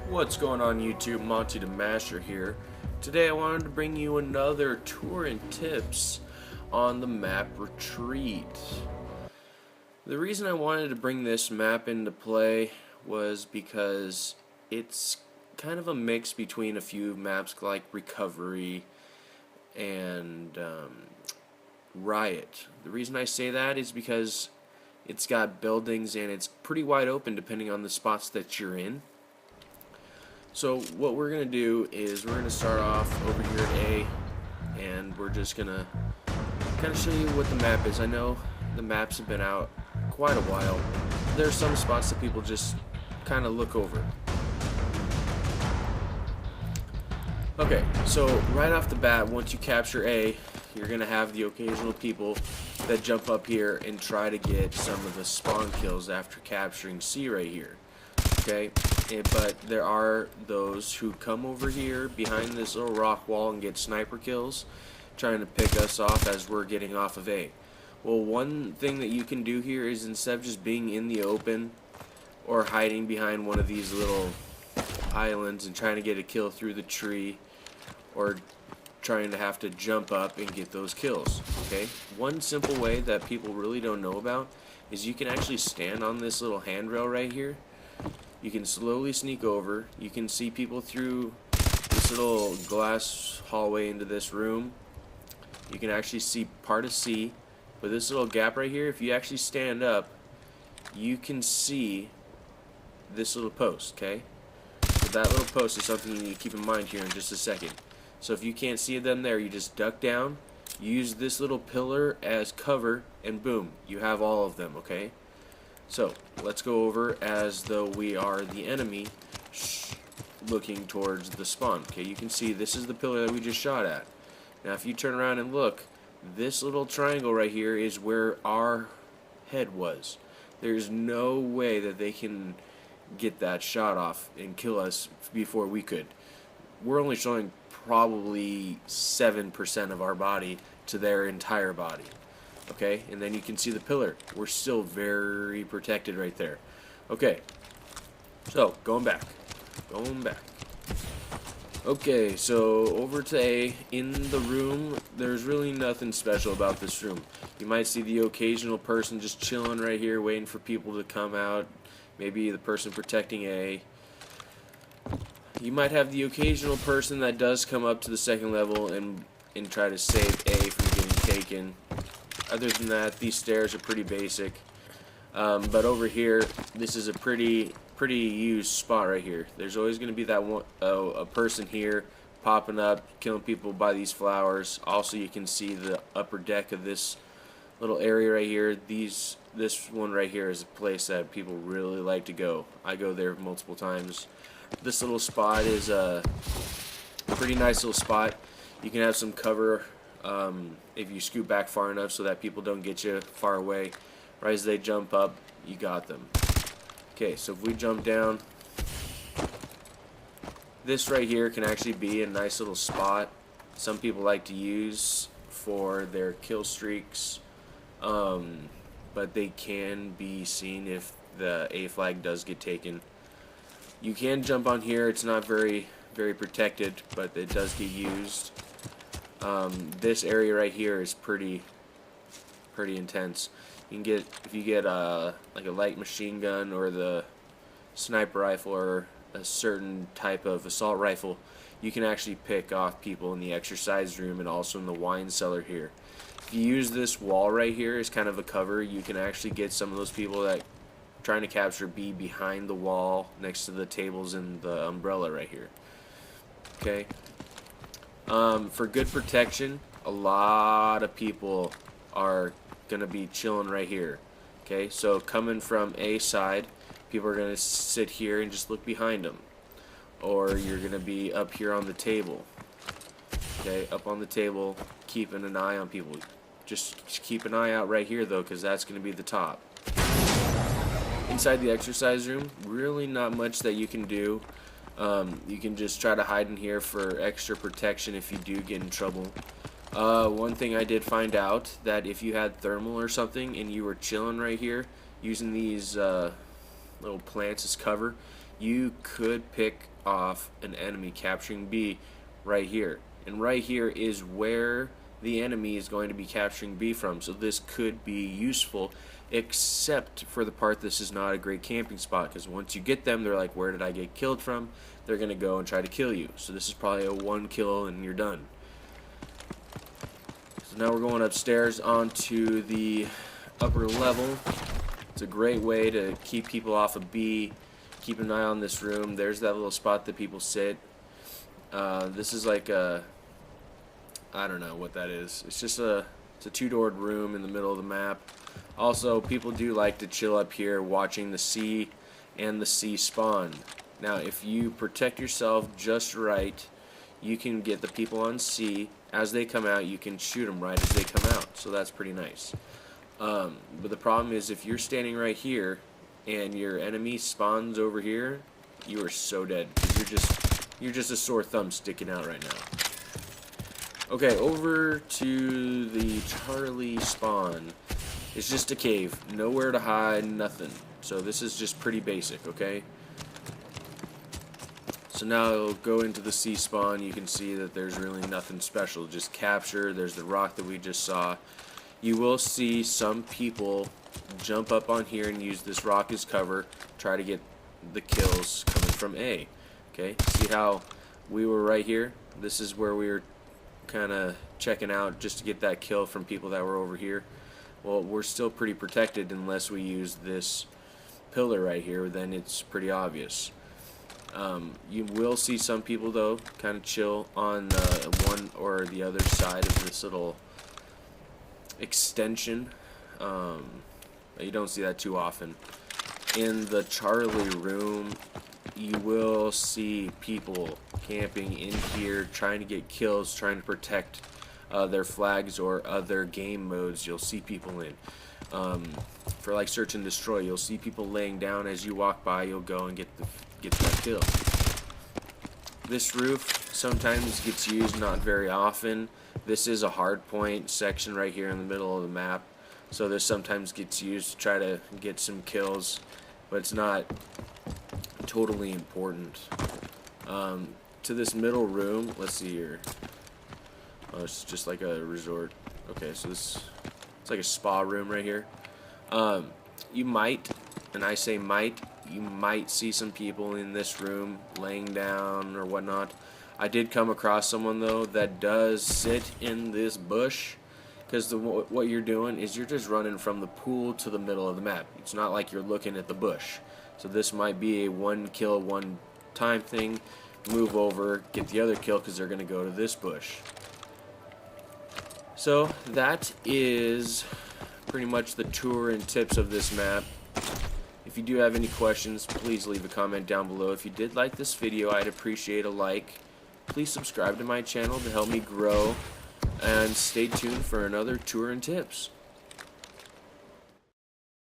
What's going on YouTube? Monty the Masher here. Today I wanted to bring you another tour and tips on the map Retreat. The reason I wanted to bring this map into play was because it's kind of a mix between a few maps like Recovery and Riot. The reason I say that is because it's got buildings and it's pretty wide open depending on the spots that you're in. So what we're going to do is we're going to start off over here at A, and we're just going to kind of show you what the map is. I know the maps have been out quite a while. There are some spots that people just kind of look over. Okay, so right off the bat, once you capture A, you're going to have the occasional people that jump up here and try to get some of the spawn kills after capturing C right here. Okay, but there are those who come over here behind this little rock wall and get sniper kills, trying to pick us off as we're getting off of A. Well, one thing that you can do here is, instead of just being in the open or hiding behind one of these little islands and trying to get a kill through the tree, or trying to have to jump up and get those kills, okay? One simple way that people really don't know about is you can actually stand on this little handrail right here. You can slowly sneak over. You can see people through this little glass hallway into this room. You can actually see part of C. But this little gap right here, if you actually stand up, you can see this little post, okay? So that little post is something you need to keep in mind here in just a second. So if you can't see them there, you just duck down, use this little pillar as cover, and boom, you have all of them, okay? So let's go over as though we are the enemy looking towards the spawn. Okay, you can see this is the pillar that we just shot at. Now if you turn around and look, this little triangle right here is where our head was. There's no way that they can get that shot off and kill us before we could. We're only showing probably 7% of our body to their entire body. Okay, and then you can see the pillar. We're still very protected right there. Okay, so going back. Okay, so over to A. In the room, there's really nothing special about this room. You might see the occasional person just chilling right here waiting for people to come out. Maybe the person protecting A. You might have the occasional person that does come up to the second level and try to save A from getting taken. Other than that, these stairs are pretty basic. But over here, this is a pretty used spot right here. There's always going to be that one, a person here popping up, killing people by these flowers. Also, you can see the upper deck of this little area right here. This one right here is a place that people really like to go. I go there multiple times. This little spot is a pretty nice little spot. You can have some cover if you scoot back far enough so that people don't get you far away. Right as they jump up, you got them. Okay, so if we jump down, this right here can actually be a nice little spot some people like to use for their kill streaks, but they can be seen if the A flag does get taken. You can jump on here. It's not very protected, but it does get used. This area right here is pretty intense. You can get, if you get like a light machine gun or the sniper rifle or a certain type of assault rifle, you can actually pick off people in the exercise room and also in the wine cellar here. If you use this wall right here as kind of a cover, you can actually get some of those people that trying to capture B behind the wall next to the tables and the umbrella right here. Okay. For good protection, a lot of people are going to be chilling right here. Okay, so coming from A side, people are going to sit here and just look behind them. Or you're going to be up here on the table. Okay, up on the table, keeping an eye on people. Just keep an eye out right here though, because that's going to be the top. Inside the exercise room, really not much that you can do. You can just try to hide in here for extra protection if you do get in trouble. One thing I did find out, that if you had thermal or something and you were chilling right here using these little plants as cover, you could pick off an enemy capturing B right here. And right here is where the enemy is going to be capturing B from. So this could be useful, except for the part this is not a great camping spot, because once you get them, they're like, where did I get killed from? They're going to go and try to kill you. So this is probably a 1 kill and you're done. So now we're going upstairs onto the upper level. It's a great way to keep people off of B. Keep an eye on this room. There's that little spot that people sit. This is like a, I don't know what that is. It's just it's a two-doored room in the middle of the map. Also, people do like to chill up here watching the C and the C spawn. Now, if you protect yourself just right, you can get the people on C. As they come out, you can shoot them right as they come out. So that's pretty nice. But the problem is, if you're standing right here and your enemy spawns over here, you are so dead, because you're just a sore thumb sticking out right now. Okay, over to the Charlie spawn. It's just a cave, nowhere to hide, nothing. So this is just pretty basic, okay? So now I'll go into the C spawn. You can see that there's really nothing special, just capture. There's the rock that we just saw. You will see some people jump up on here and use this rock as cover, try to get the kills coming from A. Okay, see how we were right here? This is where we were kind of checking out just to get that kill from people that were over here. Well, we're still pretty protected unless we use this pillar right here, then it's pretty obvious. You will see some people though kind of chill on one or the other side of this little extension. You don't see that too often. In the Charlie room, you will see people camping in here trying to get kills, trying to protect their flags or other game modes. You'll see people in for like search and destroy. You'll see people laying down as you walk by. You'll go and get that kill. This roof sometimes gets used, not very often. This is a hard point section right here in the middle of the map, so this sometimes gets used to try to get some kills, but it's not totally important. To this middle room, let's see here. Oh, it's just like a resort. Okay, so it's like a spa room right here. You might, and I say might, you might see some people in this room laying down or whatnot. I did come across someone though that does sit in this bush, because what you're doing is you're just running from the pool to the middle of the map. It's not like you're looking at the bush. So this might be a 1 kill 1 time thing. Move over, get the other kill, because they're going to go to this bush. So that is pretty much the tour and tips of this map. If you do have any questions, please leave a comment down below. If you did like this video, I'd appreciate a like. Please subscribe to my channel to help me grow, and stay tuned for another tour and tips.